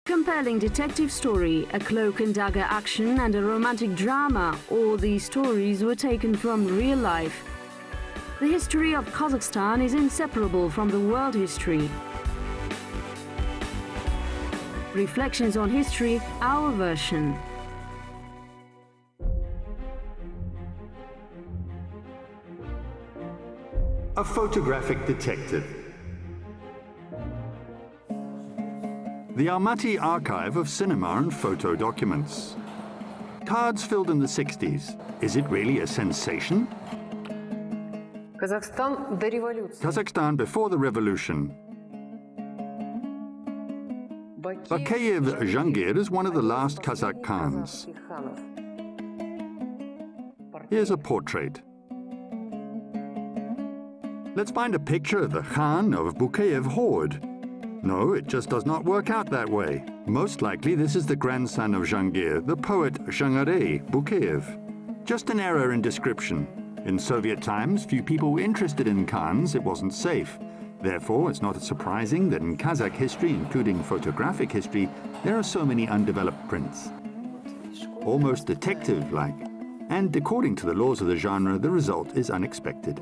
Compelling detective story, a cloak and dagger action and a romantic drama, all these stories were taken from real life. The history of Kazakhstan is inseparable from the world history. Reflections on history, our version. A photographic detective. The Almaty archive of cinema and photo documents. Cards filled in the 60s. Is it really a sensation? Kazakhstan before the revolution. Bakeyev Jangir is one of the last Kazakh Khans. Here's a portrait. Let's find a picture of the Khan of Bakeyev horde. No, it just does not work out that way. Most likely this is the grandson of Jangir, the poet Zhangarey Bakeyev. Just an error in description. In Soviet times, few people were interested in Khans. It wasn't safe. Therefore, it's not surprising that in Kazakh history, including photographic history, there are so many undeveloped prints. Almost detective-like. And according to the laws of the genre, the result is unexpected.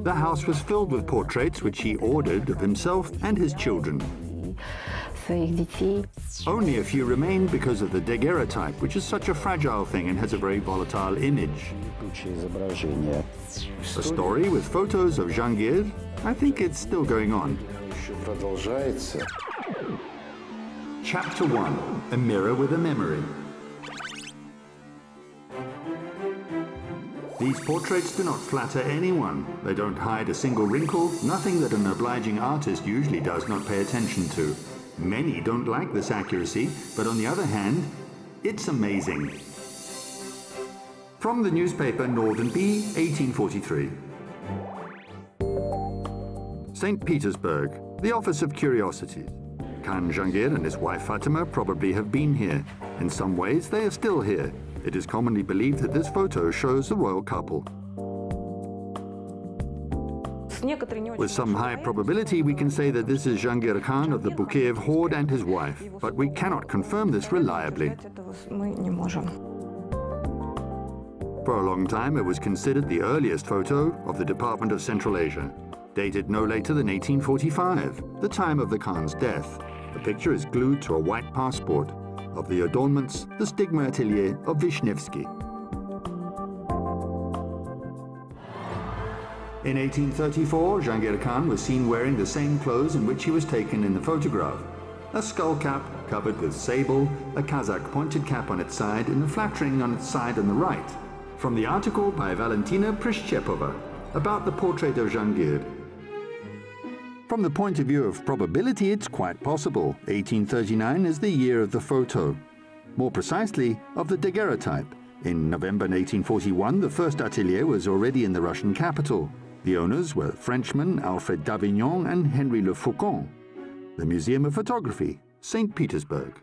The house was filled with portraits which he ordered of himself and his children. Only a few remain because of the daguerreotype, which is such a fragile thing and has a very volatile image. A story with photos of Jangir, I think it's still going on. Chapter 1, A Mirror with a Memory. These portraits do not flatter anyone. They don't hide a single wrinkle, nothing that an obliging artist usually does not pay attention to. Many don't like this accuracy, but on the other hand, it's amazing. From the newspaper Northern Bee, 1843. St. Petersburg, the Office of Curiosities. Khan Jangir and his wife Fatima probably have been here. In some ways, they are still here. It is commonly believed that this photo shows the royal couple. With some high probability, we can say that this is Jangir Khan of the Bakeyev horde and his wife, but we cannot confirm this reliably. For a long time, it was considered the earliest photo of the Department of Central Asia, dated no later than 1845, the time of the Khan's death. The picture is glued to a white passport. Of the adornments, the stigma atelier of Vishnevsky. In 1834, Jangir Khan was seen wearing the same clothes in which he was taken in the photograph. A skull cap covered with sable, a Kazakh pointed cap on its side, and a flattering on its side on the right. From the article by Valentina Prishchepova about the portrait of Jangir. From the point of view of probability, it's quite possible. 1839 is the year of the photo. More precisely, of the daguerreotype. In November 1841, the first atelier was already in the Russian capital. The owners were Frenchmen Alfred d'Avignon and Henry Le Faucon. The Museum of Photography, St. Petersburg.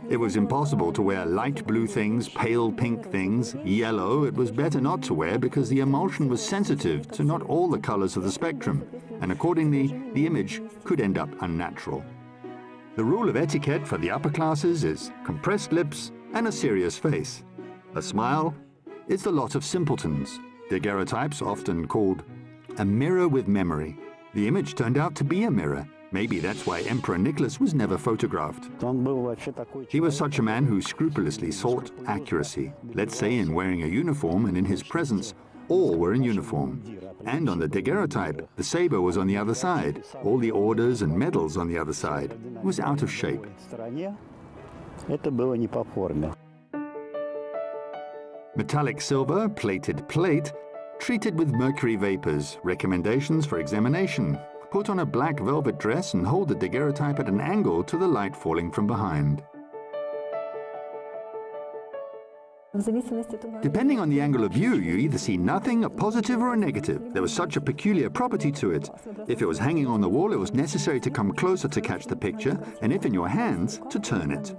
It was impossible to wear light blue things, pale pink things, yellow. It was better not to wear because the emulsion was sensitive to not all the colors of the spectrum, and accordingly, the image could end up unnatural. The rule of etiquette for the upper classes is compressed lips and a serious face. A smile is the lot of simpletons. Daguerreotypes often called a mirror with memory. The image turned out to be a mirror. Maybe that's why Emperor Nicholas was never photographed. He was such a man who scrupulously sought accuracy. Let's say in wearing a uniform, and in his presence, all were in uniform. And on the daguerreotype, the saber was on the other side, all the orders and medals on the other side. It was out of shape. Metallic silver, plated plate, treated with mercury vapors, recommendations for examination. Put on a black velvet dress and hold the daguerreotype at an angle to the light falling from behind. Depending on the angle of view, you either see nothing, a positive or a negative. There was such a peculiar property to it. If it was hanging on the wall, it was necessary to come closer to catch the picture, and if in your hands, to turn it.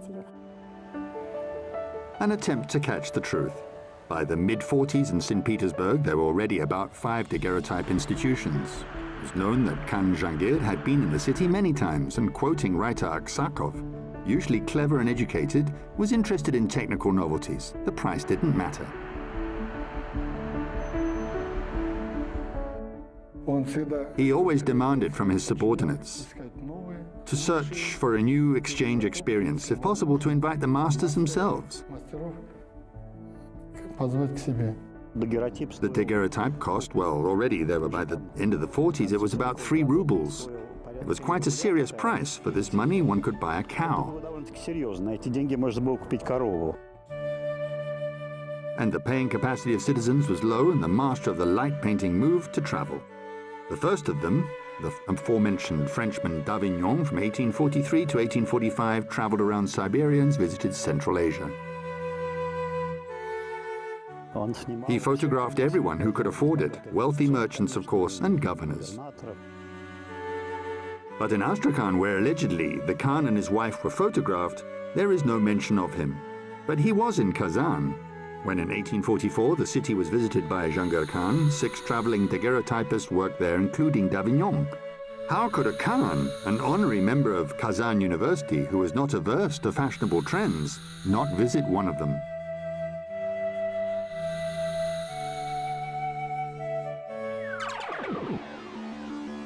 An attempt to catch the truth. By the mid-40s in St. Petersburg, there were already about 5 daguerreotype institutions. It was known that Khan Jahangir had been in the city many times, and quoting writer Aksakov, usually clever and educated, was interested in technical novelties. The price didn't matter. He always demanded from his subordinates to search for a new exchange experience, if possible to invite the masters themselves. The daguerreotype cost, well, already there were by the end of the 40s, it was about 3 rubles. It was quite a serious price. For this money, one could buy a cow. And the paying capacity of citizens was low, and the master of the light painting moved to travel. The first of them, the aforementioned Frenchman d'Avignon from 1843 to 1845, traveled around Siberia and visited Central Asia. He photographed everyone who could afford it, wealthy merchants, of course, and governors. But in Astrakhan, where allegedly the Khan and his wife were photographed, there is no mention of him. But he was in Kazan, when in 1844 the city was visited by Jahangir Khan. 6 traveling daguerreotypists worked there, including d'Avignon. How could a Khan, an honorary member of Kazan University who was not averse to fashionable trends, not visit one of them?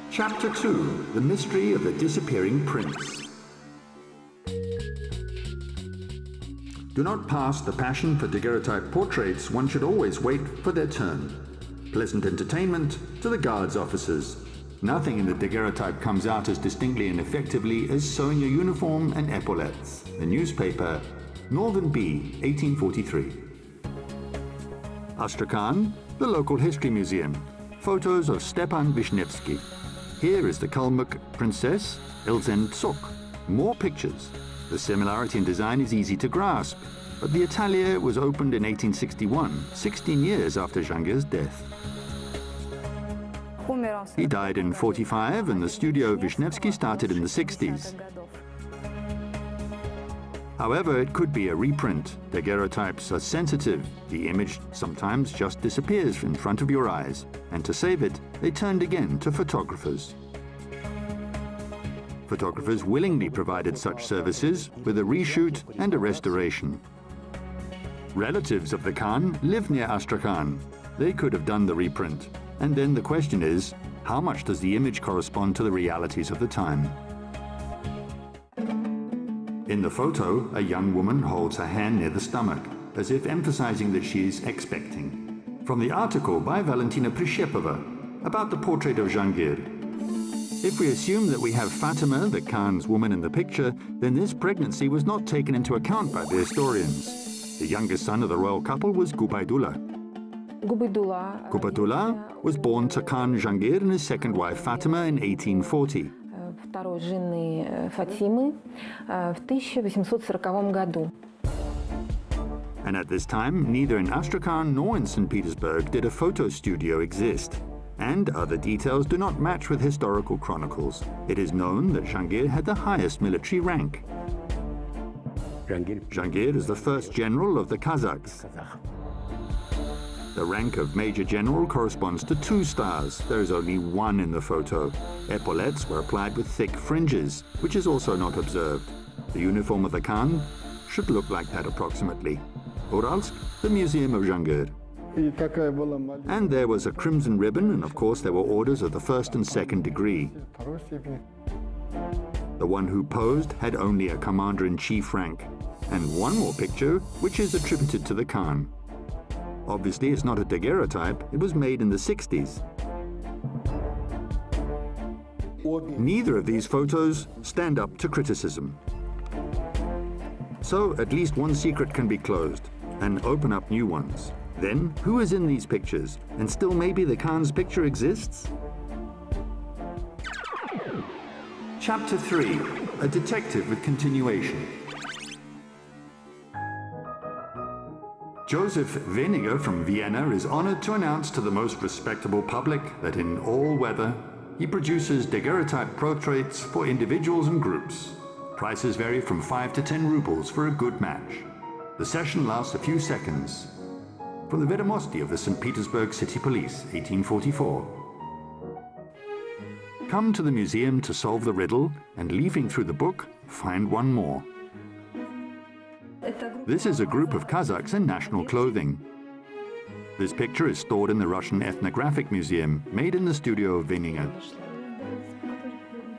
Chapter 2, The Mystery of the Disappearing Prince. Do not pass the passion for daguerreotype portraits. One should always wait for their turn. Pleasant entertainment to the guards officers. Nothing in the daguerreotype comes out as distinctly and effectively as sewing your uniform and epaulettes. The newspaper, Northern Bee, 1843. Astrakhan, the local history museum. Photos of Stepan Vishnevsky. Here is the Kalmuk princess, Elzentsuk. More pictures. The similarity in design is easy to grasp, but the atelier was opened in 1861, 16 years after Jahangir's death. He died in 45, and the studio of Vishnevsky started in the 60s. However, it could be a reprint. Daguerreotypes are sensitive. The image sometimes just disappears in front of your eyes, and to save it, they turned again to photographers. Photographers willingly provided such services with a reshoot and a restoration. Relatives of the Khan live near Astrakhan. They could have done the reprint. And then the question is, how much does the image correspond to the realities of the time? In the photo, a young woman holds her hand near the stomach, as if emphasizing that she is expecting. From the article by Valentina Prishepova about the portrait of Jahangir. If we assume that we have Fatima, the Khan's woman in the picture, then this pregnancy was not taken into account by the historians. The youngest son of the royal couple was Gubaydullah. Gubaydullah was born to Khan Jahangir and his second wife Fatima in 1840. Второй жены Фатимы в 1840 году. And at this time, neither in Astrakhan nor in St. Petersburg did a photo studio exist. And other details do not match with historical chronicles. It is known that Jahangir had the highest military rank. Jahangir is the first general of the Kazakhs. The rank of Major General corresponds to 2 stars. There is only 1 in the photo. Epaulettes were applied with thick fringes, which is also not observed. The uniform of the Khan should look like that approximately. Uralsk, the Museum of Jahangir. And there was a crimson ribbon, and of course there were orders of the 1st and 2nd degree. The one who posed had only a commander-in-chief rank. And one more picture, which is attributed to the Khan. Obviously, it's not a daguerreotype. It was made in the 60s. Neither of these photos stand up to criticism. So at least one secret can be closed and open up new ones. Then, who is in these pictures? And still maybe the Khan's picture exists? Chapter 3, A Detective with Continuation. Joseph Weniger from Vienna is honored to announce to the most respectable public that in all weather, he produces daguerreotype portraits for individuals and groups. Prices vary from 5 to 10 rubles for a good match. The session lasts a few seconds. From the Vedomosti of the St. Petersburg City Police, 1844. come to the museum to solve the riddle and, leafing through the book, find one more. This is a group of Kazakhs in national clothing. This picture is stored in the Russian Ethnographic Museum, made in the studio of Veninger.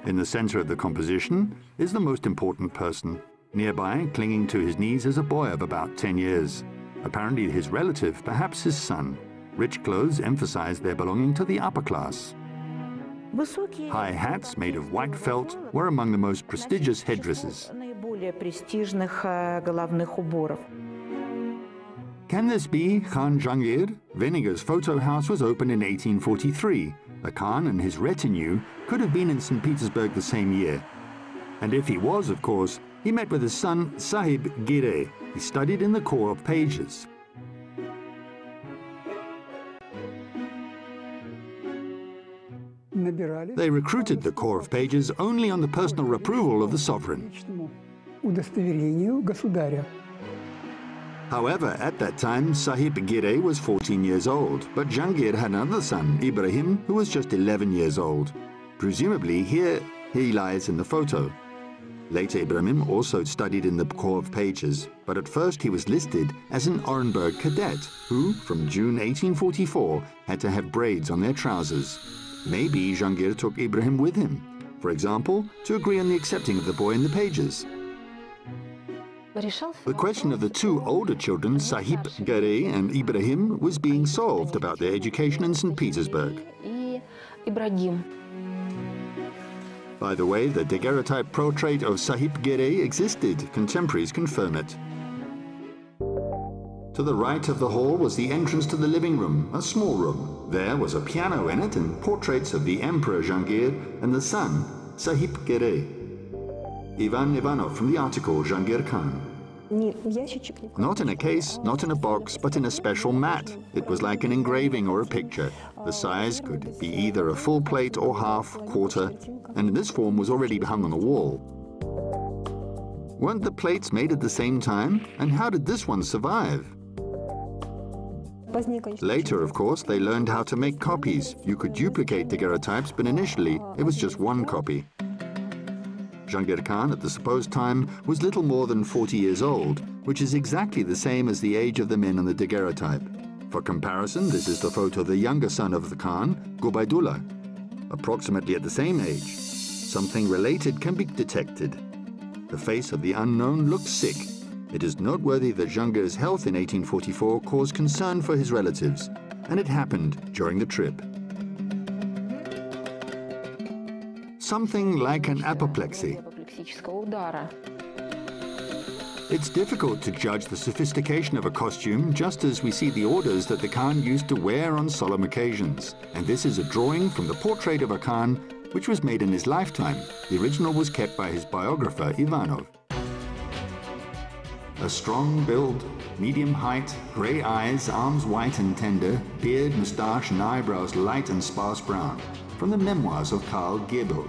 In the center of the composition is the most important person. Nearby, clinging to his knees, is a boy of about 10 years. Apparently his relative, perhaps his son. Rich clothes emphasize their belonging to the upper class. High hats made of white felt were among the most prestigious headdresses. Can this be Khan Jahangir? Veninger's photo house was opened in 1843. The Khan and his retinue could have been in St. Petersburg the same year. And if he was, of course, he met with his son Sahib Gire. He studied in the Corps of Pages. They recruited the Corps of Pages only on the personal approval of the sovereign. However, at that time, Sahib Gire was 14 years old, but Jahangir had another son, Ibrahim, who was just 11 years old. Presumably, here he lies in the photo. Later, Ibrahim also studied in the Corps of Pages, but at first he was listed as an Orenburg cadet who, from June 1844, had to have braids on their trousers. Maybe Jahangir took Ibrahim with him, for example, to agree on the accepting of the boy in the pages. The question of the two older children, Sahib Gire and Ibrahim, was being solved about their education in St. Petersburg. By the way, the daguerreotype portrait of Sahib Gire existed. Contemporaries confirm it. To the right of the hall was the entrance to the living room, a small room. There was a piano in it and portraits of the Emperor Jahangir and the son, Sahib Gire. Ivan Ivanov from the article Jahangir Khan. Not in a case, not in a box, but in a special mat. It was like an engraving or a picture. The size could be either a full plate or half, quarter, and in this form was already hung on the wall. Weren't the plates made at the same time? And how did this one survive? Later, of course, they learned how to make copies. You could duplicate daguerreotypes, but initially it was just one copy. Jahangir Khan, at the supposed time, was little more than 40 years old, which is exactly the same as the age of the men on the daguerreotype. For comparison, this is the photo of the younger son of the Khan, Gubaydullah, approximately at the same age. Something related can be detected. The face of the unknown looks sick. It is noteworthy that Jahangir's health in 1844 caused concern for his relatives, and it happened during the trip. Something like an apoplexy. It's difficult to judge the sophistication of a costume just as we see the orders that the Khan used to wear on solemn occasions. And this is a drawing from the portrait of a Khan which was made in his lifetime. The original was kept by his biographer, Ivanov. A strong build, medium height, grey eyes, arms white and tender, beard, moustache and eyebrows light and sparse brown. From the memoirs of Karl Gebel.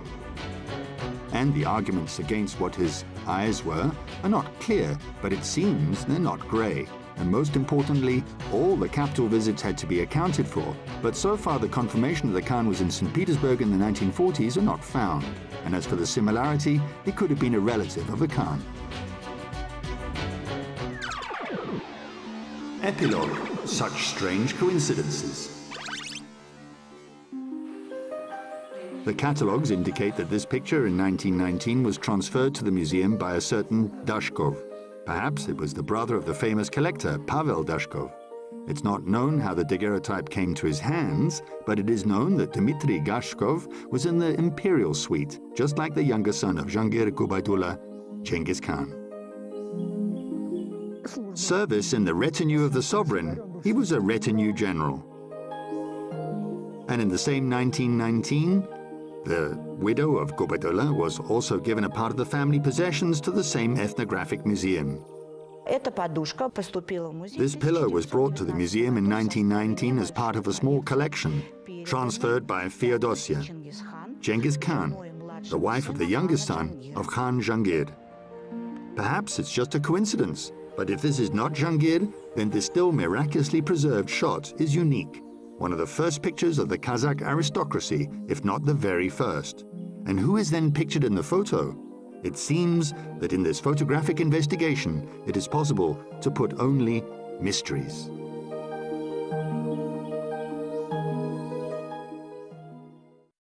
And the arguments against what his eyes were are not clear, but it seems they're not grey. And most importantly, all the capital visits had to be accounted for. But so far the confirmation that the Khan was in St. Petersburg in the 1940s are not found. And as for the similarity, it could have been a relative of the Khan. Epilogue. Such strange coincidences. The catalogues indicate that this picture in 1919 was transferred to the museum by a certain Dashkov. Perhaps it was the brother of the famous collector, Pavel Dashkov. It's not known how the daguerreotype came to his hands, but it is known that Dmitry Dashkov was in the imperial suite, just like the younger son of Jahangir Gubaydullah, Genghis Khan. Service in the retinue of the sovereign, he was a retinue general. And in the same 1919, the widow of Gubaydullah was also given a part of the family possessions to the same ethnographic museum. This pillow was brought to the museum in 1919 as part of a small collection, transferred by Feodosia, Genghis Khan, the wife of the youngest son of Khan Jahangir. Perhaps it's just a coincidence, but if this is not Jahangir, then this still miraculously preserved shot is unique. one of the first pictures of the Kazakh aristocracy, if not the very first. And who is then pictured in the photo? It seems that in this photographic investigation, it is possible to put only mysteries.